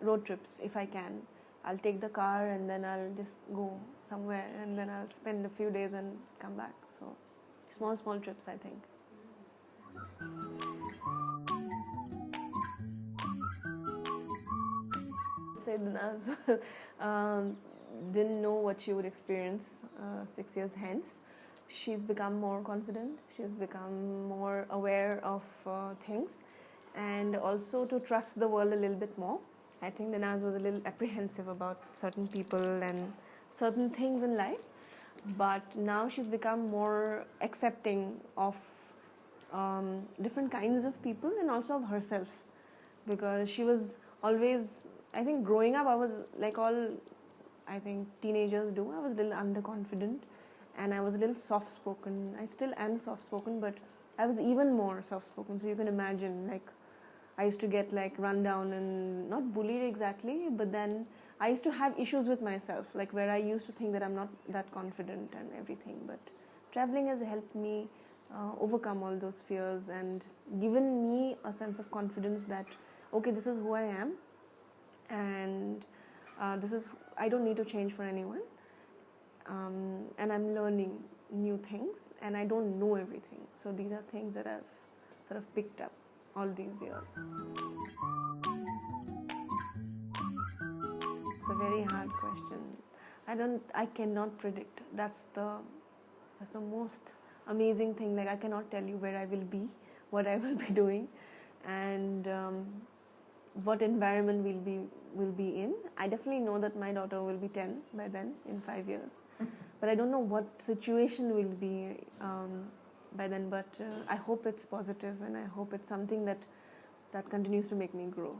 road trips if I can. I'll take the car and then I'll just go somewhere, and then I'll spend a few days and come back. So small trips, I think. Said Naz didn't know what she would experience 6 years hence. She's become more confident. She's become more aware of things, and also to trust the world a little bit more. I think the Naz was a little apprehensive about certain people and certain things in life, but now she's become more accepting of different kinds of people and also of herself, because she was always, I think growing up, I was like all, I think teenagers do, I was a little underconfident and I was a little soft-spoken. I still am soft-spoken, but I was even more soft-spoken. So you can imagine, I used to get run down and not bullied exactly, but then I used to have issues with myself, where I used to think that I'm not that confident and everything. But traveling has helped me overcome all those fears and given me a sense of confidence that, okay, this is who I am, and I don't need to change for anyone, and I'm learning new things, and I don't know everything. So these are things that I've sort of picked up all these years. It's a very hard question. I cannot predict. That's the most amazing thing. I cannot tell you where I will be, what I will be doing, and what environment will be in. I definitely know that my daughter will be 10 by then, in 5 years. But I don't know what situation will be by then. But I hope it's positive, and I hope it's something that continues to make me grow.